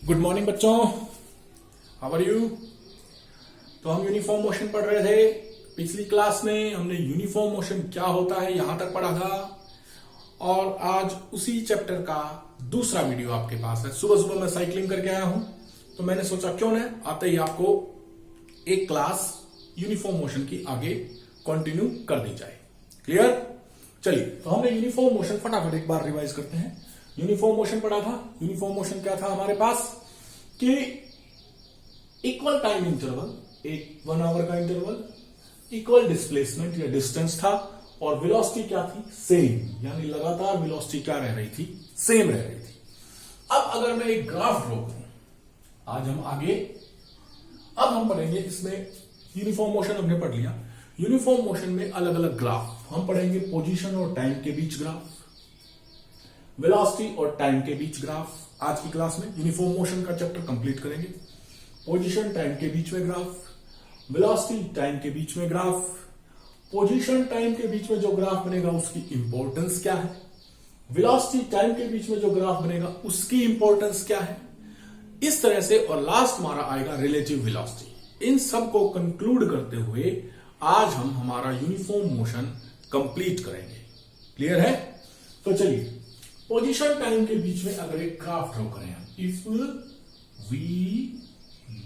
Good morning बच्चों, how are you. तो हम यूनिफॉर्म मोशन पढ़ रहे थे। पिछली क्लास में हमने यूनिफॉर्म मोशन क्या होता है यहां तक पढ़ा था, और आज उसी चैप्टर का दूसरा वीडियो आपके पास है। सुबह सुबह मैं साइकिलिंग करके आया हूं, तो मैंने सोचा क्यों न आते ही आपको एक क्लास यूनिफॉर्म मोशन की आगे कंटिन्यू कर दी जाए। क्लियर। चलिए, तो हमने यूनिफॉर्म मोशन फटाफट एक बार रिवाइज करते हैं। यूनिफॉर्म मोशन पढ़ा था। यूनिफॉर्म मोशन क्या था हमारे पास कि इक्वल टाइम इंटरवल, एक 1 आवर का इंटरवल, इक्वल डिस्प्लेसमेंट या डिस्टेंस था, और वेलोसिटी क्या थी, सेम, यानी लगातार वेलोसिटी क्या रह रही थी, सेम रह रही थी। अब अगर मैं एक ग्राफ ड्रॉ करूं, आज हम आगे अब हम पढ़ेंगे इसमें यूनिफॉर्म मोशन हमने पढ़ लिया। यूनिफॉर्म मोशन में अलग अलग ग्राफ हम पढ़ेंगे। पोजीशन और टाइम के बीच ग्राफ, वेलोसिटी और टाइम के बीच ग्राफ। आज की क्लास में यूनिफॉर्म मोशन का चैप्टर कंप्लीट करेंगे। पोजीशन टाइम के बीच में ग्राफ, वेलोसिटी टाइम के बीच में ग्राफ, पोजीशन टाइम के बीच में जो ग्राफ बनेगा उसकी इंपॉर्टेंस क्या है, वेलोसिटी टाइम के बीच में जो ग्राफ बनेगा उसकी इंपॉर्टेंस क्या है, इस तरह से। और लास्ट हमारा आएगा रिलेटिव वेलोसिटी। इन सब को कंक्लूड करते हुए आज हम हमारा यूनिफॉर्म मोशन कंप्लीट करेंगे। क्लियर है। तो चलिए, पोजीशन टाइम के बीच में अगर एक ग्राफ ड्रॉ करें हम, if we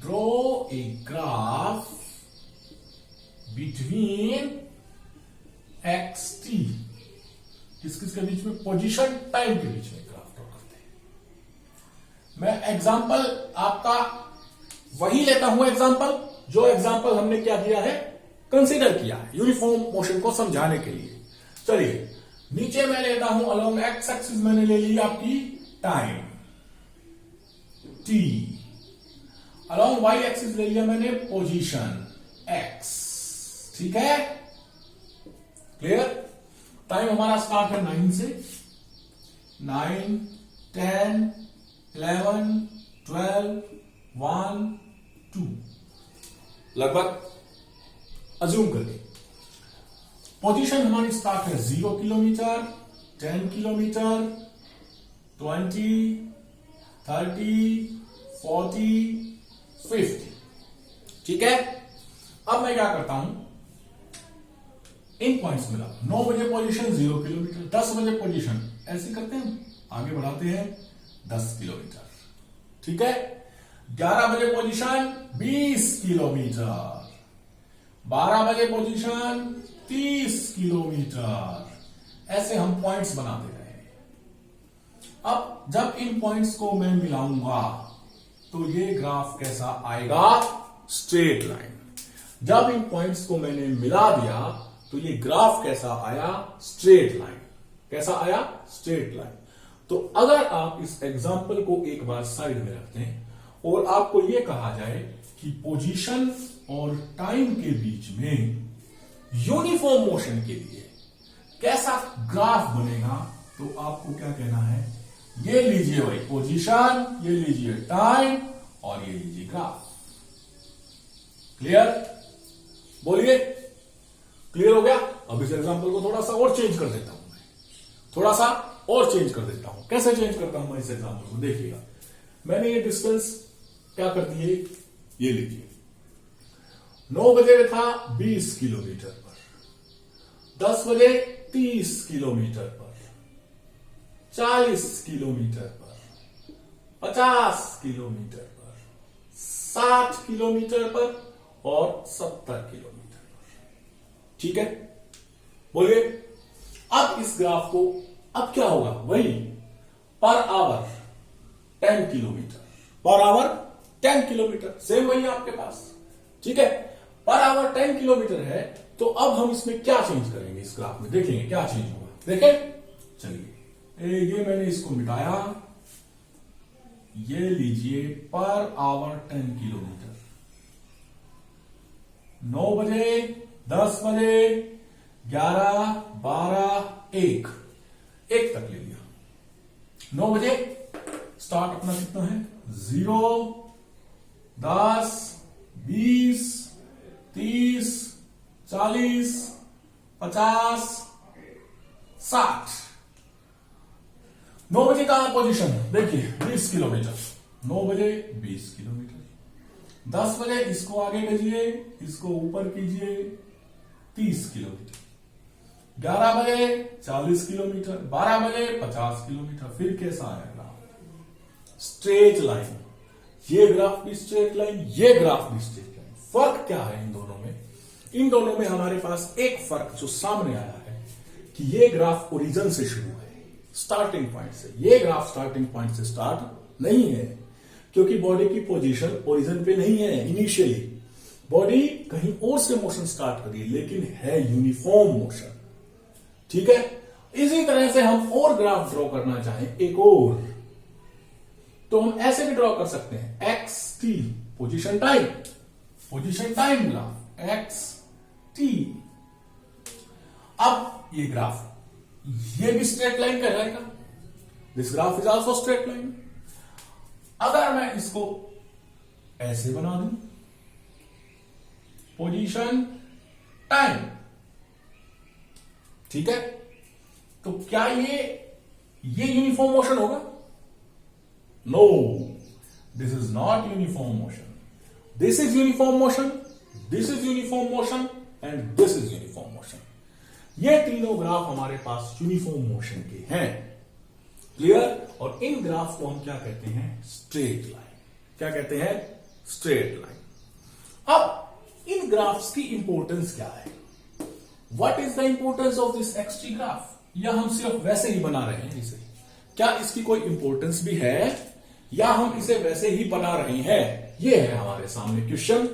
draw a graph between X T, किसके बीच में, पोजीशन टाइम के बीच में ग्राफ ड्रॉ करते हैं। मैं एग्जांपल आपका वही लेता हूं, एग्जांपल जो एग्जांपल हमने क्या किया है, कंसीडर किया है यूनिफॉर्म मोशन को समझाने के लिए। चलिए, नीचे मैं लेता हूं अलोंग एक्स एक्सिस मैंने ले ली आपकी time T, along Y axis ले लिया मैंने पोजीशन एक्स। ठीक है, क्लियर। टाइम हमारा स्टार्ट है 9 से, 9, 10, 11, 12, 1, 2 लगभग अज्यूम करके। पोजीशन हमारी स्टार्ट है 0 किलोमीटर, 10 किलोमीटर, 20, 30, 40, 50। ठीक है। अब मैं क्या करता हूं, इन पॉइंट्स मिला। 9 बजे पोजीशन 0 किलोमीटर, 10 बजे पोजीशन, ऐसे करते हैं आगे बढ़ाते हैं 10 किलोमीटर। ठीक है। 11 बजे पोजीशन 20 किलोमीटर, 12 बजे पोजीशन 30 किलोमीटर, ऐसे हम पॉइंट्स बनाते रहे। अब जब इन पॉइंट्स को मैं मिलाऊंगा तो ये ग्राफ कैसा आएगा, स्ट्रेट लाइन। जब इन पॉइंट्स को मैंने मिला दिया तो ये ग्राफ कैसा आया, स्ट्रेट लाइन। कैसा आया, स्ट्रेट लाइन। तो अगर आप इस एग्जांपल को एक बार साइड में रखते हैं और आपको यह कहा जाए कि पोजीशन और टाइम के बीच में यूनिफॉर्म मोशन के लिए कैसा ग्राफ बनेगा, तो आपको क्या कहना है, ये लीजिए भाई पोजीशन, ये लीजिए टाइम, और ये लीजिए ग्राफ। क्लियर। बोलिए, क्लियर हो गया। अब इस एग्जांपल को थोड़ा सा और चेंज कर देता हूं मैं, थोड़ा सा और चेंज कर देता हूं। कैसे चेंज करता हूं मैं इस एग्जांपल को, देखिएगा। मैंने ये डिस्टेंस क्या कर दी है, ये लीजिए। 9 बजे था 20 किलोमीटर पर, 10 बजे 30 किलोमीटर पर, 40 किलोमीटर पर, 50 किलोमीटर पर, 60 किलोमीटर पर, और 70 किलोमीटर पर। ठीक है। बोलिए, अब इस ग्राफ को, अब क्या होगा, वही per hour 10 kilometre, per hour 10 kilometre, same वही है आपके पास। ठीक है, पर आवर 10 किलोमीटर है। तो अब हम इसमें क्या चेंज करेंगे, इस ग्राफ में देखेंगे क्या चेंज होगा। देखें, चलिए, ये मैंने इसको मिटाया, ये लीजिए पर आवर 10 किलोमीटर। 9 बजे, 10 बजे, 11, 12, 1 तक ले लिया। 9 बजे स्टार्ट अपना कितना है, 0, 10, 20, 30, 40, 50, 60। 9 बजे का पोजीशन देखिए 20 किलोमीटर, 9 बजे 20 किलोमीटर, 10 बजे इसको आगे भेजिए, इसको ऊपर कीजिए 30 किलोमीटर, 11 बजे 40 किलोमीटर, 12 बजे 50 किलोमीटर। फिर कैसा आया ग्राफ? Straight line. ये ग्राफ भी स्ट्रेट लाइन, ये ग्राफ भी स्ट्रेट लाइन। फर्क क्या है इन दोनों में? इन दोनों में हमारे पास एक फर्क जो सामने आया है कि ये ग्राफ ओरिजिन से शुरू है, स्टार्टिंग पॉइंट से। ये ग्राफ स्टार्टिंग पॉइंट से स्टार्ट नहीं है, क्योंकि बॉडी की पोजीशन ओरिजिन पे नहीं है। इनिशियली बॉडी कहीं और से मोशन स्टार्ट कर रही है, लेकिन है यूनिफॉर्म मोशन। ठीक है, इसी तरह से हम और ग्राफ ड्रॉ करना चाहें एक और, तो हम ऐसे भी ड्रॉ कर सकते हैं। X T position time graph x T. अब ये ग्राफ, ये भी स्ट्रेट लाइन कहलाएगा। This graph is also straight line. अगर मैं इसको ऐसे बना दूं, पोजीशन टाइम, ठीक है, तो क्या ये यूनिफॉर्म मोशन होगा? No, this is not uniform motion. This is uniform motion, this is uniform motion and this is uniform motion. ये तीनों ग्राफ हमारे पास यूनिफॉर्म मोशन के हैं। क्लियर? और इन ग्राफ को हम क्या कहते हैं? Straight line. क्या कहते हैं? Straight line. अब इन ग्राफ्स की इंपॉर्टेंस क्या है? What is the importance of this XT graph? या हम सिर्फ वैसे ही बना रहे हैं इसे? क्या इसकी कोई इंपॉर्टेंस भी है, या हम इसे वैसे ही बना रहे हैं? ये है हमारे सामने क्वेश्चन।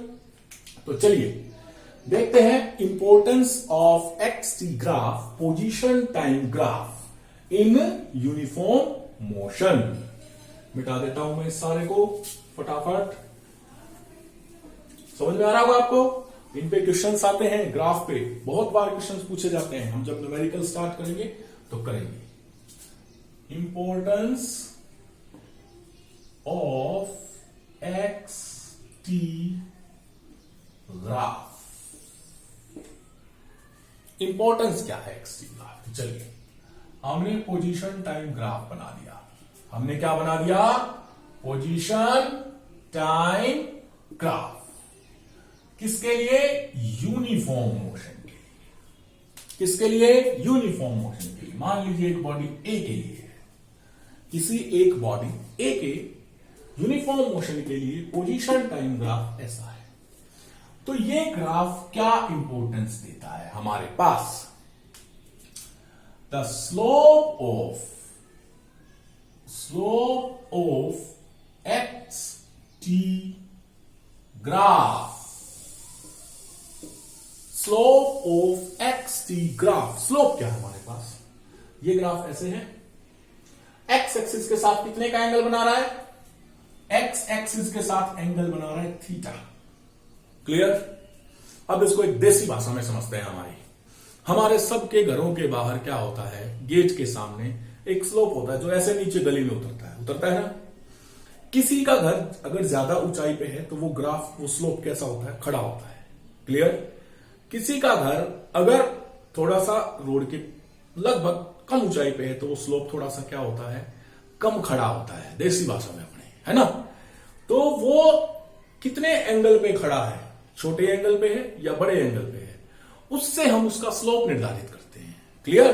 तो चलिए देखते हैं importance of XT graph, position time graph in uniform motion. मिटा देता हूं मैं इस सारे को फटाफट। समझ में आ रहा होगा आपको? इन पे क्वेश्चंस आते हैं, ग्राफ पे बहुत बार क्वेश्चंस पूछे जाते हैं। हम जब न्यूमेरिकल स्टार्ट करेंगे तो करेंगे। Importance of X T graph. Importance क्या है एक्स टी ग्राफ? चलिए, हमने पोजीशन टाइम ग्राफ बना दिया। हमने क्या बना दिया? Position time graph. किसके लिए? यूनिफॉर्म मोशन के लिए। किसके लिए? यूनिफॉर्म मोशन के लिए। मान लीजिए एक बॉडी ए के लिए है, किसी एक बॉडी ए के यूनिफॉर्म मोशन के लिए पोजीशन टाइम ग्राफ ऐसा है। तो ये ग्राफ क्या इंपॉर्टेंस देता है हमारे पास? The slope of X T graph. Slope of X T graph. Slope क्या है हमारे पास? ये ग्राफ ऐसे है, एक्स एक्सिस के साथ कितने का एंगल बना रहा है? एक्स एक्सिस के साथ एंगल बना रहा है थीटा। क्लियर? अब इसको एक देसी भाषा में समझते हैं। हमारे सबके घरों के बाहर क्या होता है? गेट के सामने एक स्लोप होता है जो ऐसे नीचे गली में उतरता है ना। किसी का घर अगर ज्यादा ऊंचाई पे है तो वो ग्राफ, वो स्लोप कैसा होता है? खड़ा होता है। क्लियर? किसी का घर अगर थोड़ा सा रोड के लगभग कम ऊंचाई पे है तो वो स्लोप थोड़ा सा क्या होता है? कम खड़ा होता है, देसी भाषा में अपने, है ना। तो वो कितने एंगल पे खड़ा है? छोटे एंगल पे है या बड़े एंगल पे है? उससे हम उसका स्लोप निर्धारित करते हैं। क्लियर?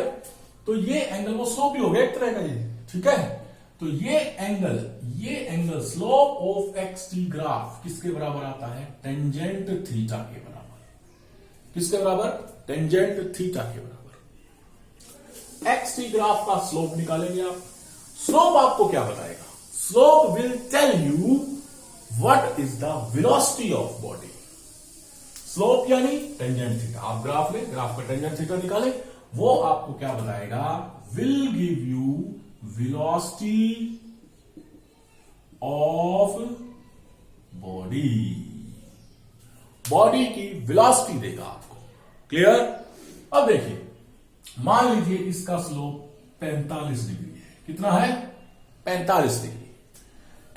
तो ये एंगल वो स्लोप ही हो गया एक तरह का ये, ठीक है। तो ये angle slope of X T graph किसके बराबर आता है? टेंजेंट थीटा के बराबर। किसके बराबर? टेंजेंट थीटा के बराबर। एक्स टी ग्राफ का स्लोप निकालेंगे आप। स्लोप आपको क्या बताएगा? Slope will tell you what is the velocity of body. Slope यानी टेंजेंट थीटा। आप ग्राफ में, ग्राफ का टेंजेंट थीटा निकाले, वो आपको क्या बताएगा? Will give you velocity of body. Body की वेलोसिटी देगा आपको। क्लियर? अब देखिए, मान लीजिए इसका स्लोप 45 डिग्री है। कितना है? 45 डिग्री।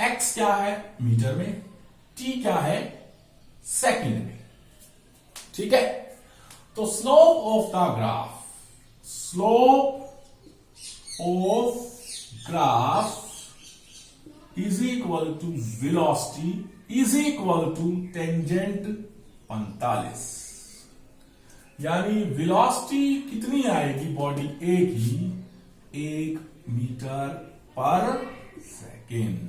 एक्स क्या है? मीटर में। टी क्या है? सेकंड में। ठीक है। तो slope of the graph, slope of graph is equal to velocity is equal to tangent 45, यानी वेलोसिटी कितनी आएगी बॉडी ए की 1 मीटर पर सेकेंड।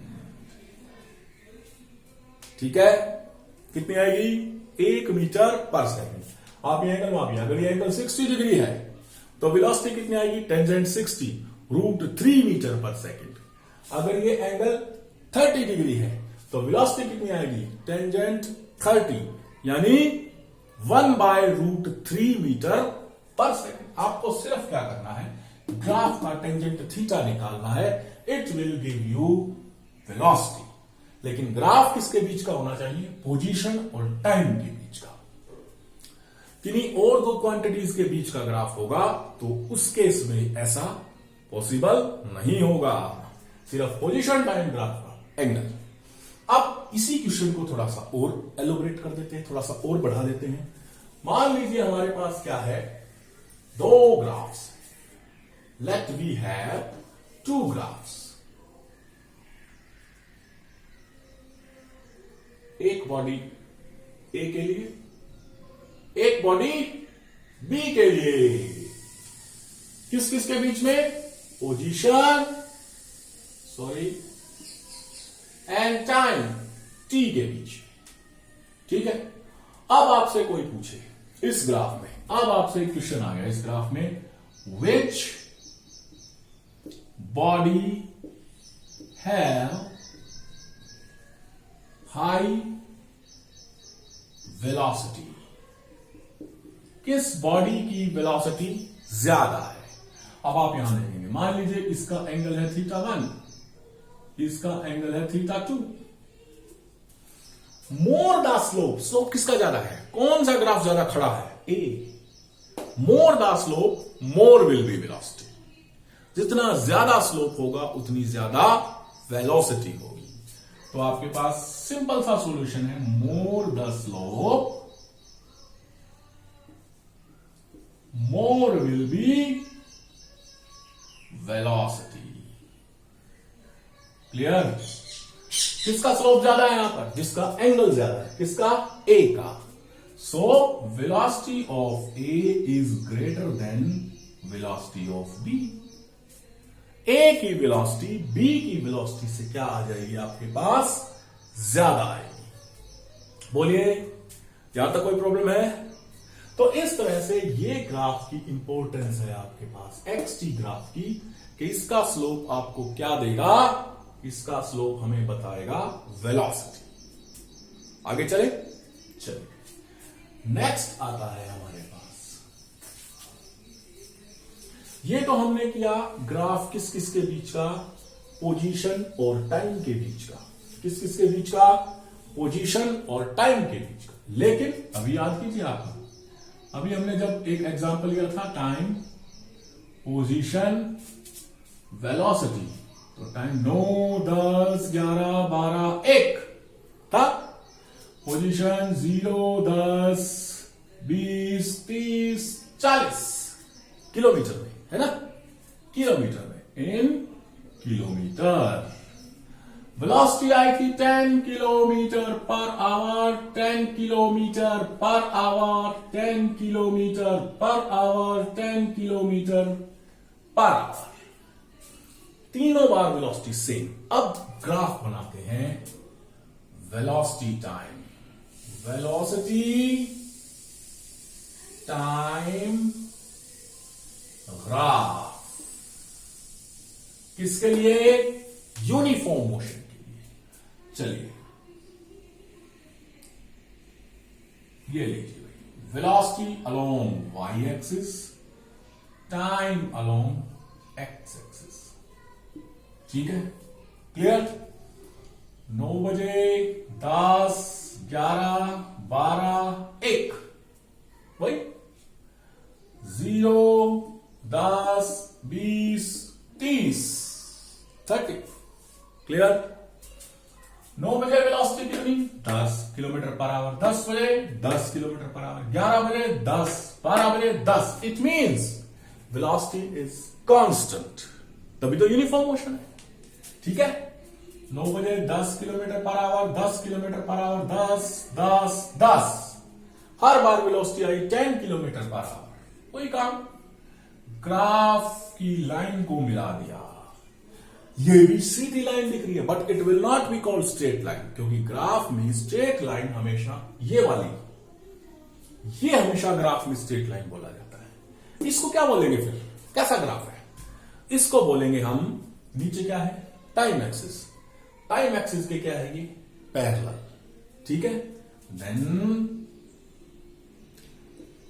ठीक है, कितनी आएगी 1 मीटर पर सेकेंड। आप ये एंगल मापिए, अगर ये एंगल 60 डिग्री है तो वेलोसिटी कितनी आएगी टेंजेंट 60 √3 मीटर पर सेकेंड। अगर ये एंगल 30 डिग्री है तो वेलोसिटी कितनी आएगी टेंजेंट 30 यानी 1/√3 मीटर पर सेकेंड। आपको सिर्फ क्या करना है, ग्राफ का टेंजेंट थीटा निकालना है, it will give you velocity. लेकिन ग्राफ किसके बीच का होना चाहिए, पोजीशन और टाइम के बीच का। किन्हीं और दो क्वांटिटीज के बीच का ग्राफ होगा तो उस केस में ऐसा पॉसिबल नहीं होगा, सिर्फ पोजीशन टाइम ग्राफ का एंगल। अब इसी क्वेश्चन को थोड़ा सा और एलोबरेट कर देते हैं, थोड़ा सा और बढ़ा देते हैं। मान लीजिए हमारे पास क्या है, दो graphs, let we have 2 graphs. एक बॉडी ए के लिए, एक बॉडी बी के लिए। किस किस के बीच में, पोजीशन एंड टाइम टी के बीच। ठीक है, अब आपसे कोई पूछे इस ग्राफ में, अब आपसे एक क्वेश्चन आ गया इस ग्राफ में, which body have high velocity, किस बॉडी की वेलोसिटी ज्यादा है। अब आप यहां देखेंगे, मान लीजिए इसका एंगल है θ1, इसका एंगल है θ2। मोर द स्लोप, स्लोप किसका ज्यादा है, कौन सा ग्राफ ज्यादा खड़ा है, A. More the slope more will be velocity, जितना ज्यादा स्लोप होगा उतनी ज्यादा वेलोसिटी होगी। तो आपके पास सिंपल सा सॉल्यूशन है, मोर the slope more will be velocity. Clear, किसका स्लोप ज्यादा है यहां पर, जिसका एंगल ज्यादा है, किसका, ए का। So velocity of A is greater than velocity of B. A की वेलोसिटी बी की वेलोसिटी से क्या आ जाएगी आपके पास, ज्यादा आएगी। बोलिए, यहां तक कोई प्रॉब्लम है। तो इस तरह से ये ग्राफ की इंपॉर्टेंस है आपके पास, एक्सटी ग्राफ की, कि इसका स्लोप आपको क्या देगा, इसका स्लोप हमें बताएगा वेलोसिटी। आगे चले, नेक्स्ट आता है हमारे पास, ये तो हमने किया ग्राफ किस किस के बीच का, पोजीशन और टाइम के बीच का, किस किस के बीच का, पोजीशन और टाइम के बीच का। लेकिन अभी याद कीजिए आप, अभी हमने जब एक एग्जांपल लिया था टाइम, पोजीशन, वेलोसिटी, तो टाइम 9, 10, 11, 12, 1 था। पोजीशन 0, 10, 20, 30, 40 किलोमीटर में, है ना, किलोमीटर में, इन किलोमीटर। वेलोसिटी आई थी 10 kilometre per hour, 10 kilometre per hour, 10 kilometre per hour, 10 kilometre per hour, तीनों बार वेलोसिटी सेम। अब ग्राफ बनाते हैं velocity time, velocity time graph, किसके लिए, यूनिफॉर्म मोशन के लिए। चलिए ये लीजिए भाई, velocity along Y axis, time along X axis. ठीक है, क्लियर। 9 बजे, 10, 11, 12, 1, वही 0, 10, 20, 30, 30। क्लियर। 9 बजे वेलोसिटी कितनी, 10 किलोमीटर पर आवर, 10 बजे 10 किलोमीटर पर आवर, 11 बजे 10, 12 बजे 10। It means velocity is constant, तभी तो यूनिफॉर्म मोशन है। ठीक है, 9 बजे 10 kilometre per hour, 10 kilometre per hour, 10 10 10। हर बार वेलोसिटी आई 10 किलोमीटर पर आवर। कोई काम, ग्राफ की लाइन को मिला दिया। ये भी सीधी लाइन दिख रही है, but it will not be called straight line, क्योंकि ग्राफ में स्ट्रेट लाइन हमेशा ये वाली, ये हमेशा ग्राफ में स्ट्रेट लाइन बोला जाता है। इसको क्या बोलेंगे फिर, कैसा ग्राफ है? इसको बोलेंगे हम, नीचे क्या है, टाइम एक्सिस। टाइम एक्सिस के क्या है, ये पैरेलल। ठीक है, then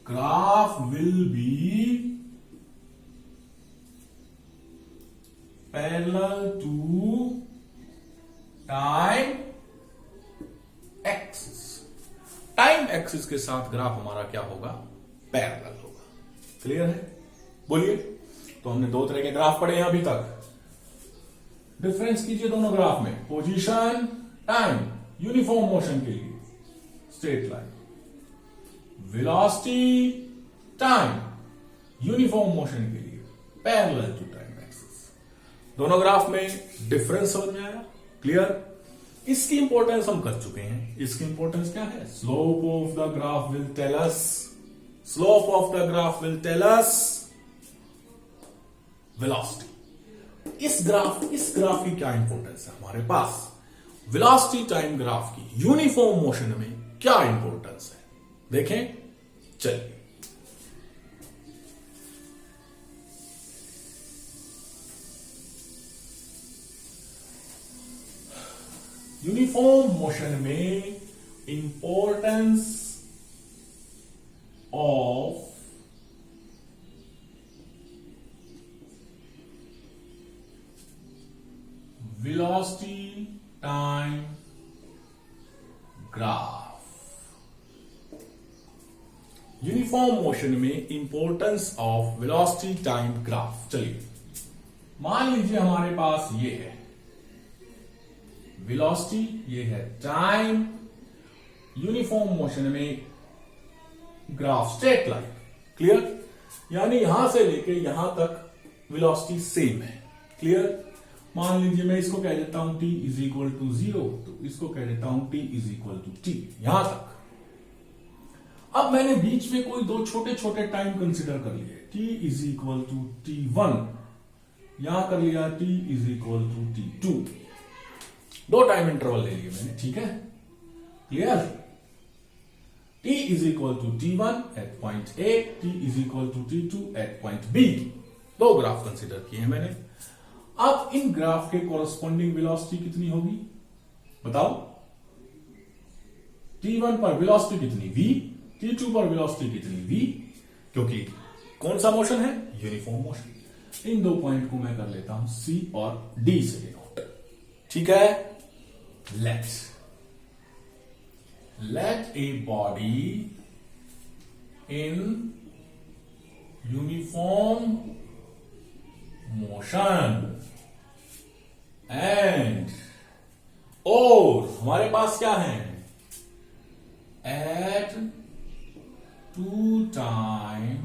graph will be parallel to time axis. Time axis के साथ ग्राफ हमारा क्या होगा, पैरेलल होगा। क्लियर है? बोलिए। तो हमने दो तरह के ग्राफ पढ़े हैं अभी तक। डिफरेंस कीजिए दोनों ग्राफ में, पोजीशन टाइम, यूनिफॉर्म मोशन के लिए straight line, velocity time, uniform motion के लिए पैरेलल टू टाइम एक्सिस। दोनों ग्राफ में डिफरेंस समझ में आया? क्लियर? इसकी इंपॉर्टेंस हम कर चुके हैं। इसकी इंपॉर्टेंस क्या है? Slope of the graph will tell us, slope of the graph will tell us velocity. इस ग्राफ की क्या इंपॉर्टेंस है हमारे पास? वेलोसिटी टाइम ग्राफ की यूनिफॉर्म मोशन में क्या इंपॉर्टेंस है, देखें। चलिए, यूनिफॉर्म मोशन में importance of velocity time graph. Uniform motion में importance of velocity time graph. चलिए, मान लीजिए हमारे पास ये है वेलोसिटी, ये है टाइम, यूनिफॉर्म मोशन में ग्राफ स्ट्रेट लाइन। क्लियर? यानी यहां से लेके यहां तक वेलोसिटी सेम है। क्लियर? मान लीजिए मैं इसको कह देता हूं t इज इक्वल टू 0, तो इसको कह देता हूं t is equal to t, यहां तक। अब मैंने बीच में कोई दो छोटे छोटे टाइम कंसिडर कर लिए, t is equal to t1, यहां कर लिया t is equal to t2। दो टाइम इंटरवल ले लिए मैंने। ठीक है? Clear? t is equal to t1 at point A, t is equal to t2 at point B। दो ग्राफ कंसिडर किए हैं मैंने। अब इन ग्राफ के कॉरस्पॉन्डिंग वेलोसिटी कितनी होगी बताओ? t1 पर वेलोसिटी कितनी v, t2 पर वेलोसिटी कितनी v, क्योंकि कौन सा मोशन है? Uniform motion. इन दो पॉइंट को मैं कर लेता हूं C और D से डिनोट। ठीक है? let a body in uniform motion and और हमारे पास क्या है? at two time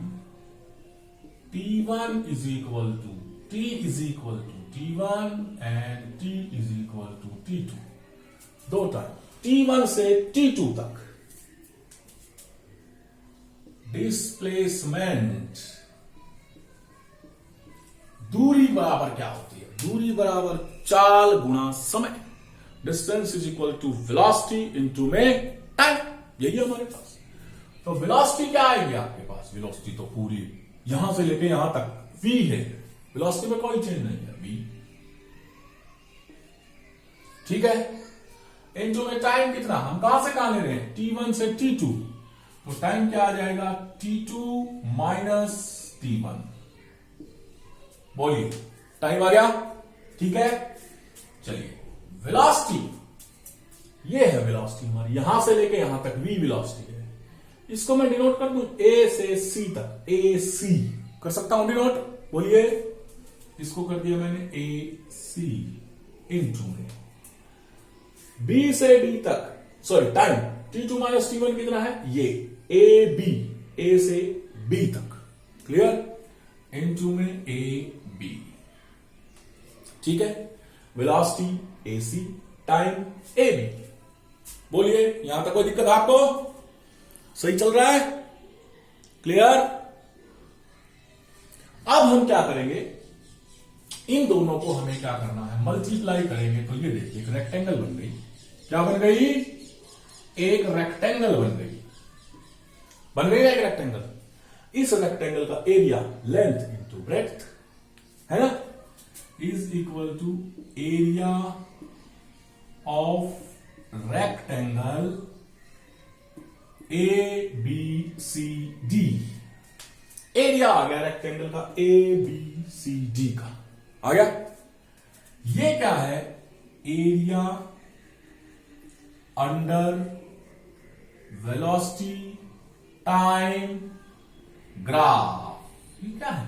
t1 is equal to t is equal to t1 and t is equal to t2। दो टाइम t1 से t2 तक डिस्प्लेसमेंट, दूरी बराबर क्या होती है? दूरी बराबर चाल गुणा समय। Distance is equal to velocity into में टाइम। यही है हमारे पास। तो वेलोसिटी क्या आएगी आपके पास? वेलोसिटी तो पूरी यहां से लेके यहां तक v है। वेलोसिटी में कोई चेंज नहीं है, v। ठीक है? इनटू में टाइम कितना? हम कहां से कहां ले रहे हैं? t1 से t2। तो टाइम क्या आ जाएगा? t2 minus t1। बोलिए, टाइम आ गया? ठीक है? चलिए, वेलोसिटी ये है। वेलोसिटी हमारी यहां से लेके यहां तक v वेलोसिटी है। इसको मैं डिनोट कर दूं a से c तक, ac कर सकता हूं डिनोट। बोलिए, इसको कर दिया मैंने ac इनटू में b से d तक, sorry time t2 minus t1 कितना है? ये ab, a से b तक। क्लियर? इनटू में ab। ठीक है? Velocity AC time AB। बोलिए, यहां तक कोई दिक्कत आपको? सही चल रहा है? क्लियर? अब हम क्या करेंगे, इन दोनों को हमें क्या करना है, मल्टीप्लाई करेंगे। तो ये देखिए एक रेक्टेंगल बन गई। क्या बन गई? एक रेक्टेंगल बन गई। बन गई एक रेक्टेंगल। इस रेक्टेंगल का एरिया लेंथ इंटू ब्रेड्थ है ना, is equal to area of rectangle ABCD। Area आ गया रेक्टेंगल का ABCD का, आ गया। ये क्या है? Area under velocity time graph. ये क्या है?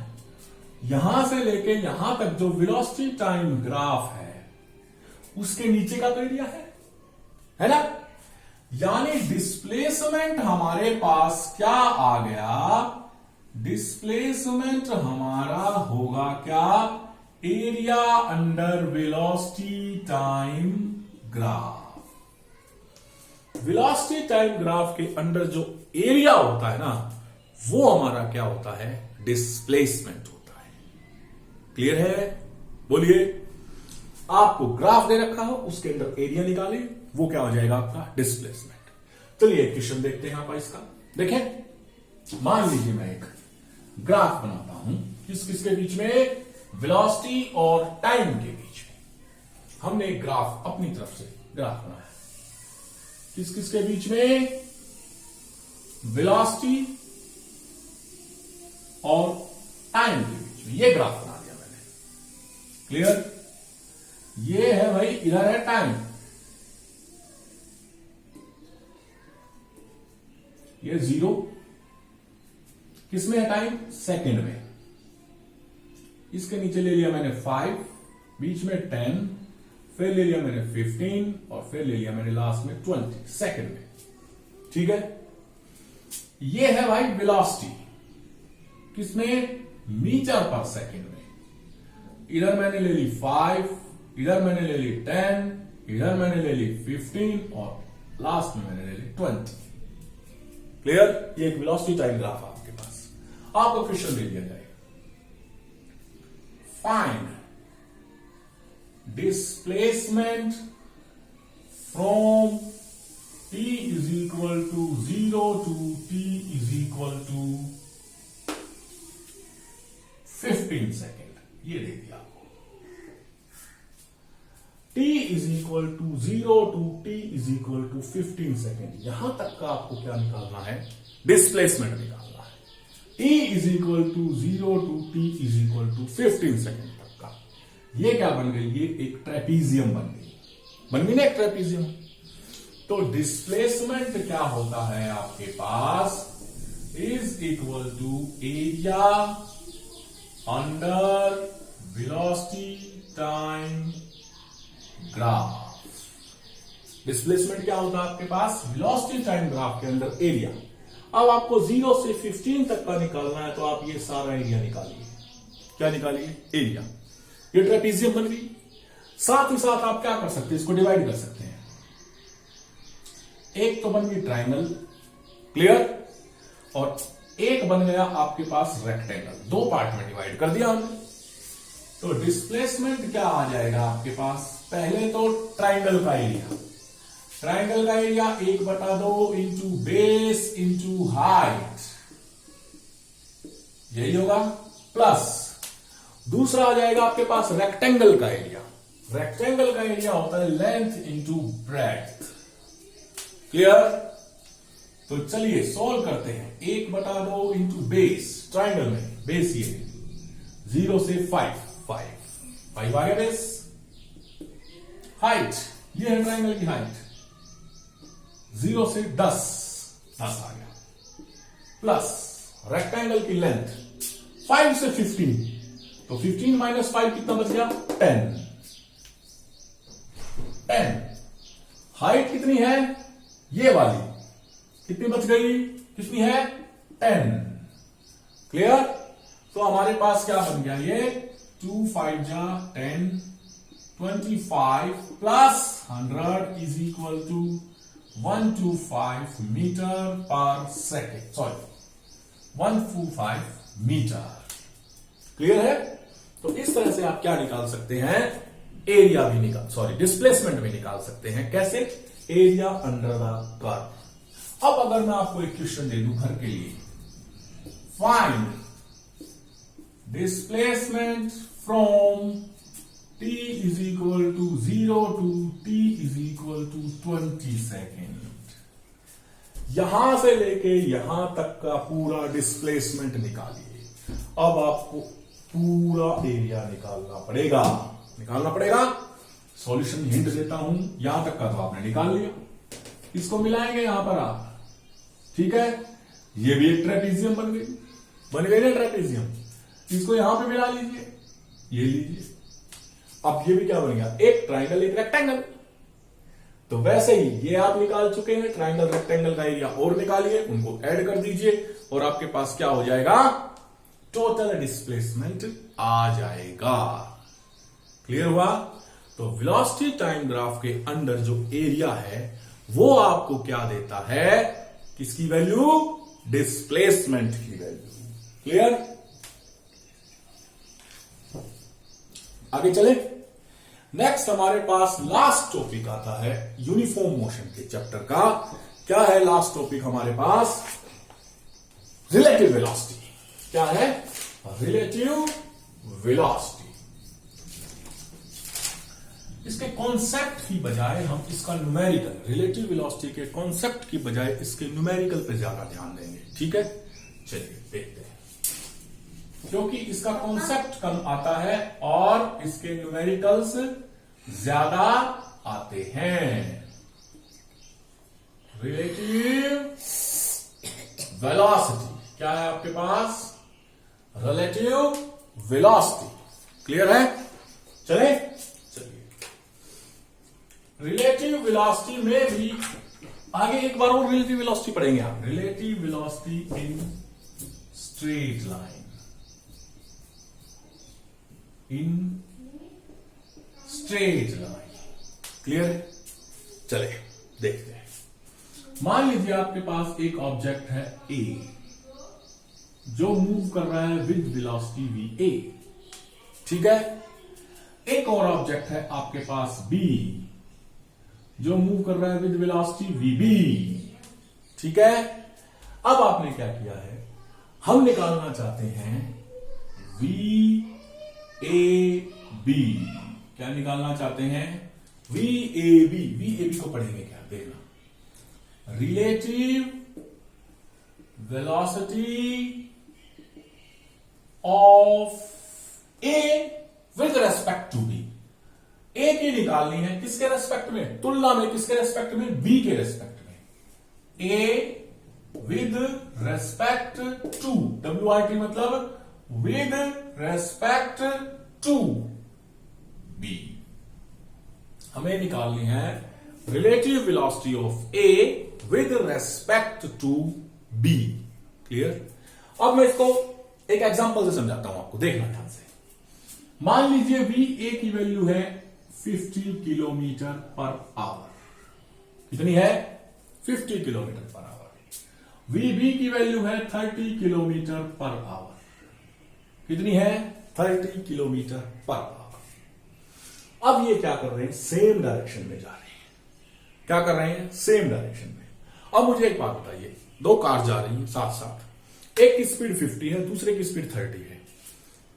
यहां से लेके यहां तक जो वेलोसिटी टाइम ग्राफ है उसके नीचे का तो एरिया है ना। यानी डिस्प्लेसमेंट हमारे पास क्या आ गया? डिस्प्लेसमेंट हमारा होगा क्या? Area under velocity time graph. Velocity time graph के अंडर जो एरिया होता है ना, वो हमारा क्या होता है? डिस्प्लेसमेंट होता है। क्लियर है? बोलिए, आपको ग्राफ दे रखा हो, उसके अंदर एरिया निकाले, वो क्या हो जाएगा? आपका डिस्प्लेसमेंट। चलिए एक क्वेश्चन देखते हैं आप इसका। देखें, मान लीजिए मैं एक ग्राफ बनाता हूं, किसके बीच में? वेलोसिटी और टाइम के बीच में। हमने एक ग्राफ अपनी तरफ से ग्राफ बनाया, किसके बीच में? वेलोसिटी और टाइम के बीच में। ये ग्राफ बना दिया मैंने। क्लियर? ये है भाई, इधर है टाइम, ये 0, किसमें है टाइम? सेकंड में। इसके नीचे ले लिया मैंने 5, बीच में 10, फिर ले लिया मैंने 15 और फिर ले लिया मैंने लास्ट में 20 सेकंड में। ठीक है? ये है भाई वेलोसिटी, किसमें? मीटर पर सेकंड में। इधर मैंने ले ली 5, इधर मैंने ले ली 10, इधर मैंने ले ली 15 और लास्ट में मैंने ले ली 20। क्लियर? ये एक वेलोसिटी टाइम ग्राफ आपके पास। आपको क्वेश्चन दे दिया जाएगा, find displacement from t is equal to 0 to t is equal to 15 second. ये दे दिया आपको। t is equal to 0 to t is equal to 15 second. यहां तक का आपको क्या निकालना है? डिस्प्लेसमेंट निकालना है। t is equal to 0 to t is equal to 15 second तक का। ये क्या बन गई? ये एक ट्रेपीजियम बन गई। बन गई ना एक ट्रेपीजियम। तो डिस्प्लेसमेंट क्या होता है आपके पास? Is equal to area under velocity time graph. Displacement क्या होता है आपके पास? वेलोसिटी टाइम ग्राफ के अंदर एरिया। अब आपको 0 से 15 तक का निकालना है, तो आप ये सारा एरिया निकालिए। क्या निकालिए? एरिया। ये ट्रेपीजियम बन गई। साथ ही साथ आप क्या कर सकते हैं? इसको डिवाइड कर सकते हैं। एक तो बन गई ट्रायंगल, क्लियर, और एक बन गया आपके पास रेक्टेंगल। दो पार्ट में डिवाइड कर दिया हमने। तो डिस्प्लेसमेंट क्या आ जाएगा आपके पास? पहले तो ट्रायंगल का एरिया। ट्रायंगल का area 1/2 into base into height, यही होगा। प्लस दूसरा आ जाएगा आपके पास रेक्टेंगल का एरिया। रेक्टेंगल का एरिया होता है लेंथ इंटू ब्रेड्थ। क्लियर? तो चलिए सॉल्व करते हैं। 1/2 इंटू बेस, ट्राइंगल में बेस ये 0 से 5 आ गया बेस। हाइट, ये है ट्राइंगल की हाइट, 0 से 10 आ गया। प्लस रेक्टेंगल की लेंथ 5 से 15, तो 15 माइनस 5 कितना बच गया? 10। हाइट कितनी है? ये वाली कितनी बच गई? कितनी है? 10। क्लियर? तो हमारे पास क्या बन गया? ये 2 5 जा 10, 25 plus 100 is equal to 125 metre पर सेकेंड, सॉरी 125 मीटर। क्लियर है? तो इस तरह से आप क्या निकाल सकते हैं, एरिया भी डिस्प्लेसमेंट भी निकाल सकते हैं। कैसे? Area under the curve. अब अगर मैं आपको एक क्वेश्चन दे दूं घर के लिए, find displacement from t is equal to 0 to t is equal to 20 second. यहां से लेके यहां तक का पूरा डिस्प्लेसमेंट निकालिए। अब आपको पूरा एरिया निकालना पड़ेगा। सॉल्यूशन हिंट देता हूं, यहां तक का तो आपने निकाल लिया, इसको मिलाएंगे यहां पर आप, ठीक है? ये भी एक ट्रेपेजियम बन गई ना ट्रेपेजियम, इसको यहां पे मिला लीजिए, ये लीजिए। अब ये भी क्या बन गया, एक ट्राइंगल एक रेक्टेंगल। तो वैसे ही ये आप निकाल चुके हैं, ट्राइंगल रेक्टेंगल का एरिया और निकालिए, उनको ऐड कर दीजिए और आपके पास क्या हो जाएगा, टोटल डिस्प्लेसमेंट आ जाएगा। क्लियर हुआ? तो वेलोसिटी टाइम ग्राफ के अंदर जो एरिया है वो आपको क्या देता है, किसकी वैल्यू, डिस्प्लेसमेंट की वैल्यू। क्लियर? आगे चले। नेक्स्ट हमारे पास लास्ट टॉपिक आता है यूनिफॉर्म मोशन के चैप्टर का। क्या है लास्ट टॉपिक हमारे पास, रिलेटिव वेलोसिटी। क्या है, रिलेटिव वेलोसिटी। इसके कॉन्सेप्ट की बजाय हम इसका न्यूमेरिकल, रिलेटिव वेलोसिटी के कॉन्सेप्ट की बजाय इसके न्यूमेरिकल पे ज्यादा ध्यान देंगे। ठीक है, चलिए देखते हैं। क्योंकि इसका कॉन्सेप्ट कम आता है और इसके न्यूमेरिकल्स ज्यादा आते हैं। रिलेटिव वेलोसिटी क्या है आपके पास, रिलेटिव वेलोसिटी। क्लियर है? चलिए रिलेटिव वेलोसिटी में भी आगे एक बार और रिलेटिव वेलोसिटी पढ़ेंगे आप। Relative velocity in straight line, in straight line. Clear? चले देखते हैं। मान लीजिए आपके पास एक ऑब्जेक्ट है ए जो मूव कर रहा है विद वेलोसिटी वी ए। ठीक है, एक और ऑब्जेक्ट है आपके पास बी जो मूव कर रहा है विद वेलोसिटी वी बी। ठीक है, अब आपने क्या किया है, हम निकालना चाहते हैं वी ए बी। क्या निकालना चाहते हैं, V A B. V A B को पढ़ेंगे क्या, देखना। Relative velocity of A with respect to B. A की निकालनी है किसके रेस्पेक्ट में, तुलना में किसके रेस्पेक्ट में, बी के रेस्पेक्ट में। A with respect to, WIT मतलब विद रेस्पेक्ट टू बी। हमें निकालनी है relative velocity of A with respect to B. Clear? अब मैं इसको एक एग्जांपल से समझाता हूं आपको, देखना ध्यान से। मान लीजिए वी ए की वैल्यू है 50 किलोमीटर पर आवर। कितनी है, 50 किलोमीटर पर आवर। वी बी की वैल्यू है 30 किलोमीटर पर आवर। कितनी है, 30 किलोमीटर पर आवर। अब ये क्या कर रहे हैं, सेम डायरेक्शन में जा रहे हैं। क्या कर रहे हैं, सेम डायरेक्शन में। अब मुझे एक बात बताइए, दो कार जा रही हैं साथ साथ, एक की स्पीड 50 है, दूसरे की स्पीड 30 है।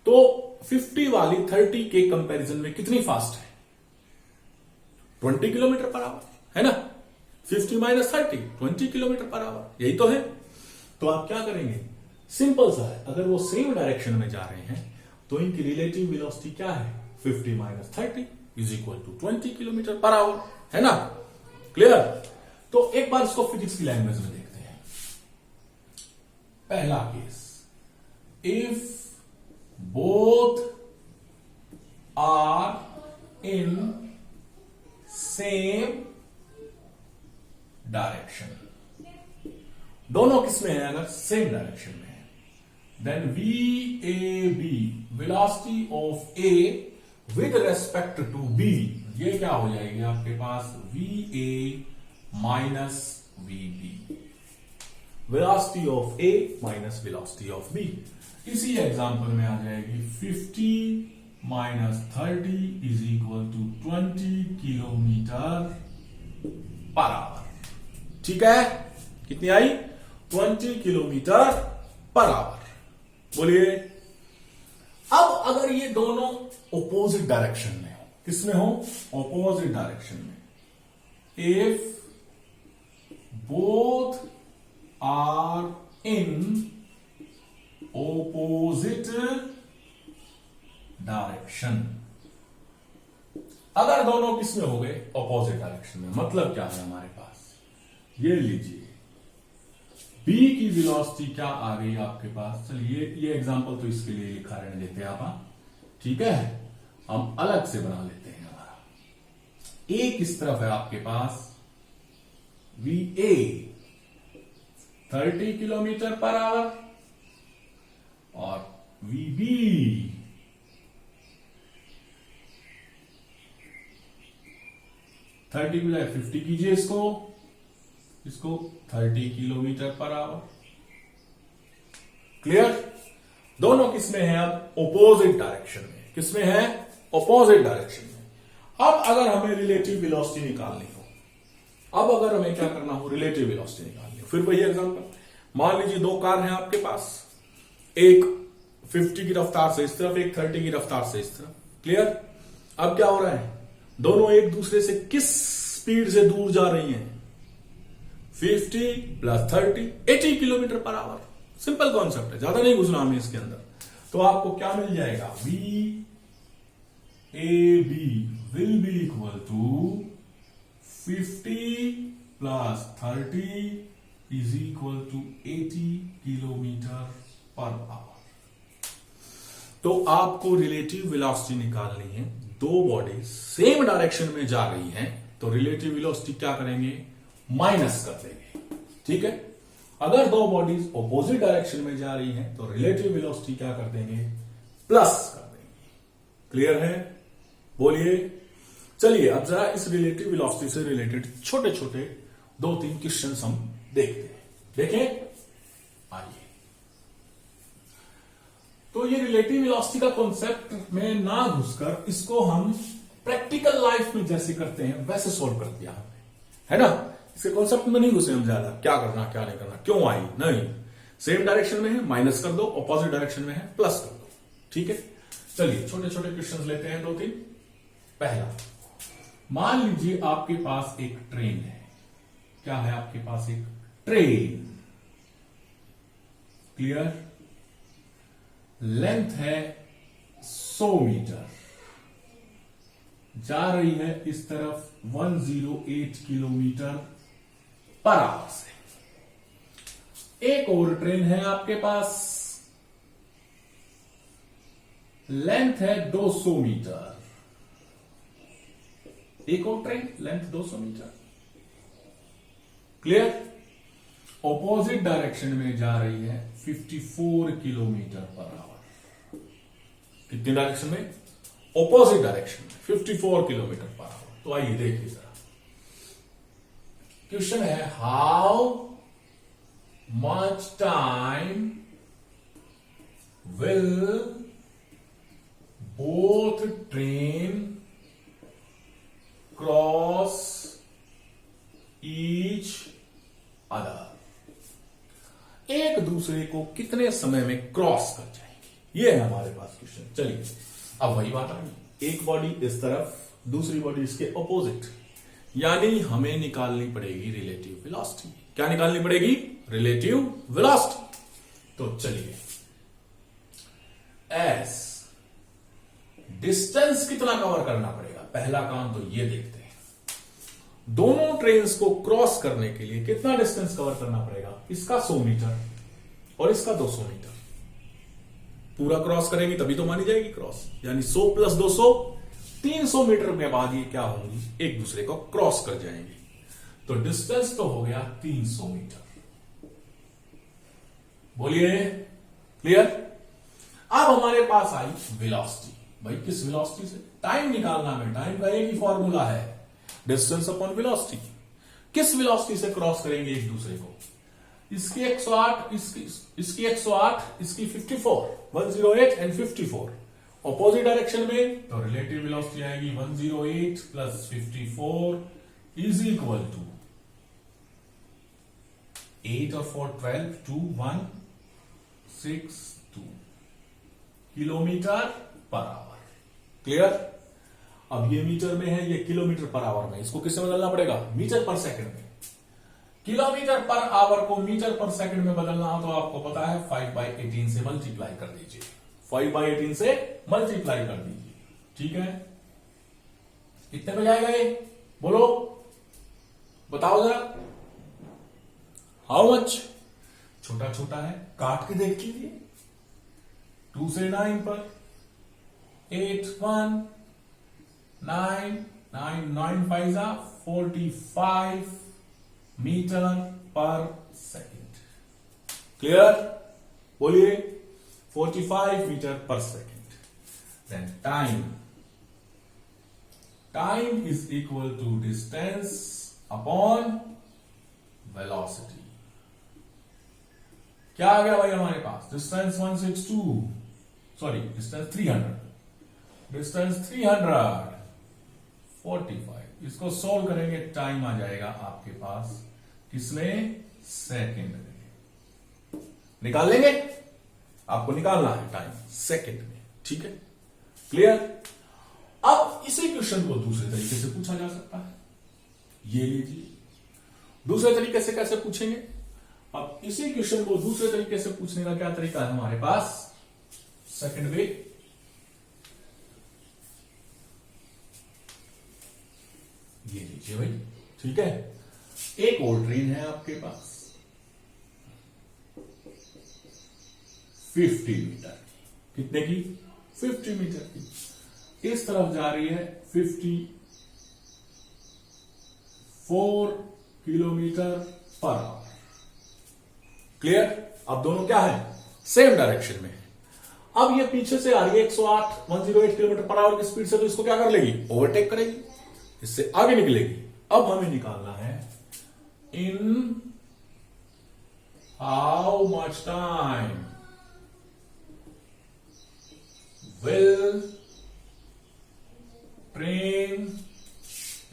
तो 50 वाली 30 के कंपैरिजन में कितनी फास्ट है, 20 किलोमीटर पर आवर, है ना। 50 माइनस 30, 20 किलोमीटर पर आवर, यही तो है। तो आप क्या करेंगे, सिंपल सा है, अगर वो सेम डायरेक्शन में जा रहे हैं तो इनकी रिलेटिव वेलोसिटी क्या है, 50 minus 30 is equal to 20 kilometre पर आवर, है ना। क्लियर? तो एक बार इसको फिजिक्स की लैंग्वेज में देखते हैं। पहला case, if both are in same direction, दोनों किसमें है, अगर सेम डायरेक्शन में है, then V A B, velocity of A with respect to B, ये क्या हो जाएगी आपके पास V A minus V B, velocity of A minus velocity of B. इसी एग्जांपल में आ जाएगी 50 minus 30 is equal to 20 kilometre पर आवर। ठीक है, कितनी आई? 20 किलोमीटर पर आवर। बोलिए, अब अगर ये दोनों ऑपोजिट डायरेक्शन में हो, किसमें हो? ऑपोजिट डायरेक्शन में। If both are in opposite direction, अगर दोनों किसमें हो गए? ऑपोजिट डायरेक्शन में, मतलब क्या है हमारे पास? ये लीजिए, B की वेलोसिटी क्या आ गई आपके पास? चलिए ये एग्जांपल तो इसके लिए लिखा रहने देते हैं आप, ठीक है, हम अलग से बना लेते हैं। हमारा A किस तरफ है आपके पास? VA 30 किलोमीटर पर आवर और VB 30 की बजाय 50 कीजिए इसको 30 किलोमीटर पर आवर। क्लियर? दोनों किसमें है? अब ऑपोजिट डायरेक्शन में। किसमें है? ऑपोजिट डायरेक्शन में। अब अगर हमें रिलेटिव वेलोसिटी निकालनी हो, अब अगर हमें क्या करना हो? रिलेटिव वेलोसिटी निकालनी हो, फिर वही एग्जांपल, मान लीजिए दो कार हैं आपके पास, एक 50 की रफ्तार से इस तरफ, एक 30 की रफ्तार से इस तरफ। क्लियर? अब क्या हो रहा है? दोनों एक दूसरे से किस स्पीड से दूर जा रही हैं? 50 plus 30 80 kilometre per hour. Simple concept है, ज्यादा नहीं घुसना हमें इसके अंदर। तो आपको क्या मिल जाएगा? V A B will be equal to 50 plus 30 is equal to 80 kilometre पर आवर। तो आपको रिलेटिव वेलोसिटी निकालनी है। दो बॉडी सेम डायरेक्शन में जा रही हैं, तो रिलेटिव वेलोसिटी क्या करेंगे? माइनस कर देंगे। ठीक है, अगर दो बॉडीज ऑपोजिट डायरेक्शन में जा रही हैं तो रिलेटिव वेलोसिटी क्या कर देंगे? प्लस कर देंगे। क्लियर है? बोलिए। चलिए अब जरा इस रिलेटिव वेलोसिटी से रिलेटेड छोटे छोटे 2-3 क्वेश्चंस हम देखते हैं। देखें, आइए। तो ये रिलेटिव वेलोसिटी का कॉन्सेप्ट में ना घुसकर इसको हम प्रैक्टिकल लाइफ में जैसे करते हैं वैसे सोल्व कर दिया हमने, है ना? इसके कॉन्सेप्ट में नहीं घुसे हम ज्यादा, क्या करना क्या नहीं करना, क्यों आई, नहीं। सेम डायरेक्शन में है माइनस कर दो, ऑपोजिट डायरेक्शन में है प्लस कर दो। ठीक है, चलिए छोटे छोटे क्वेश्चंस लेते हैं 2-3। पहला, मान लीजिए आपके पास एक ट्रेन है। क्या है आपके पास? एक ट्रेन। क्लियर? लेंथ है 100 मीटर, जा रही है इस तरफ 108 किलोमीटर पर आवर से। एक और ट्रेन है आपके पास, लेंथ है 200 मीटर। एक और train, length 200 metre. Clear? Opposite direction में जा रही है 54 किलोमीटर पर आवर। कितनी डायरेक्शन में? ऑपोजिट डायरेक्शन में 54 किलोमीटर पर आवर। तो आइए देखिए जरा, क्वेश्चन है how much time will both train cross each other. एक दूसरे को कितने समय में क्रॉस कर जाएंगे, ये है हमारे पास क्वेश्चन। चलिए अब वही बात आ गई, एक बॉडी इस तरफ, दूसरी बॉडी इसके ऑपोजिट, यानी हमें निकालनी पड़ेगी रिलेटिव वेलोसिटी। क्या निकालनी पड़ेगी? Relative velocity. तो चलिए, एस डिस्टेंस कितना कवर करना पड़ेगा? पहला काम तो ये देखते हैं, दोनों ट्रेन्स को क्रॉस करने के लिए कितना डिस्टेंस कवर करना पड़ेगा? इसका 100 मीटर और इसका 200 मीटर। पूरा क्रॉस करेंगे तभी तो मानी जाएगी क्रॉस, यानी 100 प्लस 200 300 मीटर के बाद ये क्या होंगी? एक दूसरे को क्रॉस कर जाएंगे। तो डिस्टेंस तो हो गया 300 मीटर। बोलिए, क्लियर? अब हमारे पास आई वेलोसिटी। भाई किस वेलोसिटी से, टाइम निकालना है, टाइम का एक ही फॉर्मूला है, डिस्टेंस अपॉन वेलोसिटी। किस वेलोसिटी से क्रॉस करेंगे एक दूसरे को, इसकी 108, इसकी 108, इसकी 54, 108 एंड 54 ऑपोजिट डायरेक्शन में, तो रिलेटिव वेलोसिटी आएगी 108 प्लस 54 इज इक्वल टू 8 और 4 12 2 1 6 2 किलोमीटर पर आवर। क्लियर। अब ये मीटर में है, ये किलोमीटर पर आवर में, इसको किससे बदलना पड़ेगा, मीटर पर सेकंड में। किलोमीटर पर आवर को मीटर पर सेकंड में बदलना हो तो आपको पता है 5/18 से मल्टीप्लाई कर दीजिए, 5/18 से मल्टीप्लाई कर दीजिए। ठीक है, कितने में जाएगा ये, बोलो बताओ जरा, हाउ मच। छोटा छोटा है, काट के देख लीजिए, 2 से 9 पर 8 1 9 9 9 5 45 मीटर पर सेकेंड। क्लियर, बोलिए 45 मीटर पर second. Then time is equal to distance upon velocity. क्या आ गया भाई हमारे पास, डिस्टेंस 162, सॉरी डिस्टेंस 300, डिस्टेंस 300 45, इसको सोल्व करेंगे, टाइम आ जाएगा आपके पास किसमें, सेकंड में। निकाल लेंगे, आपको निकालना है टाइम सेकंड में। ठीक है, क्लियर। अब इसी क्वेश्चन को दूसरे तरीके से पूछा जा सकता है, ये लीजिए, दूसरे तरीके से कैसे पूछेंगे। अब इसी क्वेश्चन को दूसरे तरीके से पूछने का क्या तरीका है हमारे पास, सेकंड वे। ये लीजिए भाई, ठीक है, एक और ट्रेन है आपके पास 50 मीटर की, कितने की, 50 मीटर की, इस तरफ जा रही है 54 किलोमीटर पर आवर। क्लियर। अब दोनों क्या है, सेम डायरेक्शन में है। अब ये पीछे से आ रही है 108 किलोमीटर पर आवर की स्पीड से, तो इसको क्या कर लेगी, ओवरटेक करेगी, इससे आगे निकलेगी। अब हमें निकालना है in how much time will train,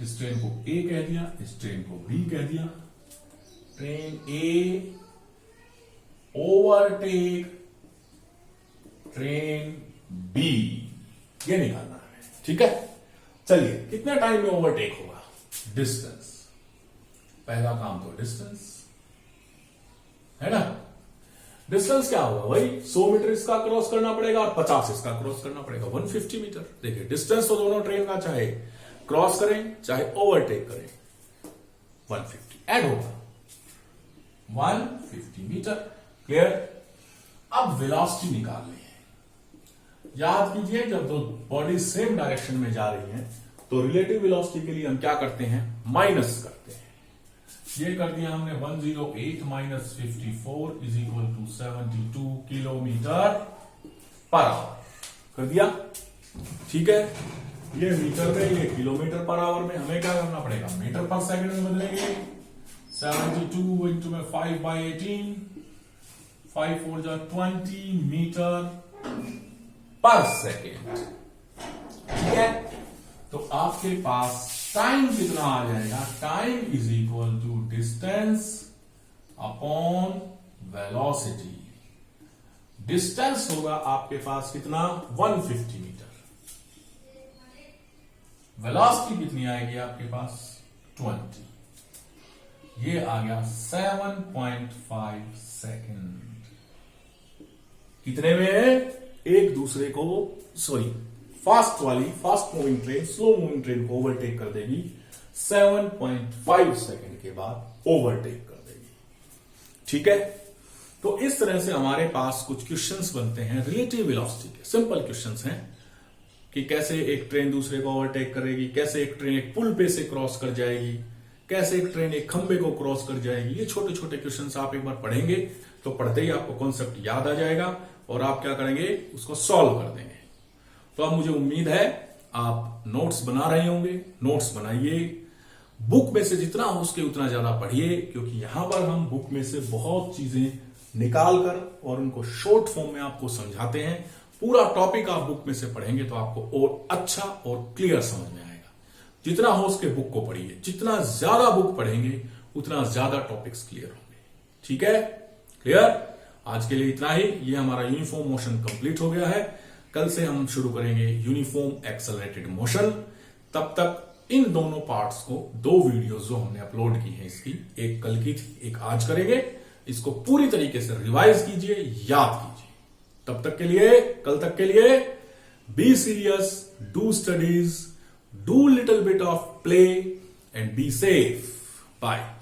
इस ट्रेन को ए कह दिया, इस ट्रेन को बी कह दिया, ट्रेन ए ओवरटेक ट्रेन बी, ये निकालना है। ठीक है, चलिए कितने टाइम में ओवरटेक होगा, डिस्टेंस, पहला काम तो डिस्टेंस है ना। डिस्टेंस क्या होगा भाई, 100 मीटर इसका क्रॉस करना पड़ेगा और 50 इसका क्रॉस करना पड़ेगा, 150 मीटर। देखिए डिस्टेंस तो दोनों ट्रेन का चाहे क्रॉस करें चाहे ओवरटेक करें 150 ऐड होगा, 150 मीटर। क्लियर। अब वेलोसिटी निकालनी है। याद कीजिए, जब दो बॉडी सेम डायरेक्शन में जा रही हैं तो रिलेटिव वेलोसिटी के लिए हम क्या करते हैं, माइनस करते हैं। ये कर दिया हमने 108 minus 54 is equal to 72 kilometre पर आवर कर दिया। ठीक है, ये मीटर में, ये किलोमीटर पर आवर में, हमें क्या करना पड़ेगा, मीटर पर सेकंड में बदलेंगे। 72 इंटू में 5/18, 5 4 जा 20 मीटर पर सेकेंड। ठीक है, तो आपके पास टाइम कितना आ जाएगा, time is equal to distance upon velocity. Distance होगा आपके पास कितना, 150 मीटर। वेलोसिटी कितनी आएगी आपके पास, 20। ये आ गया 7.5 सेकेंड। कितने में, एक दूसरे को, sorry fast moving train slow moving train को ओवरटेक कर देगी 7.5 सेकेंड के बाद ओवरटेक कर देगी। ठीक है, तो इस तरह से हमारे पास कुछ क्वेश्चंस बनते हैं रिलेटिव वेलोसिटी के, सिंपल क्वेश्चंस हैं कि कैसे एक ट्रेन दूसरे को ओवरटेक करेगी, कैसे एक ट्रेन एक पुल पे से क्रॉस कर जाएगी, कैसे एक ट्रेन एक खंबे को क्रॉस कर जाएगी। ये छोटे छोटे क्वेश्चंस आप एक बार पढ़ेंगे तो पढ़ते ही आपको कॉन्सेप्ट याद आ जाएगा और आप क्या करेंगे, उसको सॉल्व कर देंगे। तो अब मुझे उम्मीद है आप नोट्स बना रहे होंगे। नोट्स बनाइए, बुक में से जितना हो सके उतना ज्यादा पढ़िए, क्योंकि यहां पर हम बुक में से बहुत चीजें निकाल कर और उनको शॉर्ट फॉर्म में आपको समझाते हैं। पूरा टॉपिक आप बुक में से पढ़ेंगे तो आपको और अच्छा और क्लियर समझ में आएगा। जितना हो सके बुक को पढ़िए, जितना ज्यादा बुक पढ़ेंगे उतना ज्यादा टॉपिक्स क्लियर होंगे। ठीक है, क्लियर? आज के लिए इतना ही। ये हमारा यूनिफॉर्म मोशन कंप्लीट हो गया है। कल से हम शुरू करेंगे यूनिफॉर्म एक्सेलरेटेड मोशन। तब तक इन दोनों पार्ट्स को, 2 वीडियोस जो हमने अपलोड की हैं इसकी, एक कल की थी, एक आज करेंगे। इसको पूरी तरीके से रिवाइज कीजिए, याद कीजिए। तब तक के लिए, कल तक के लिए, be serious, do studies, do little bit of play and be safe. Bye.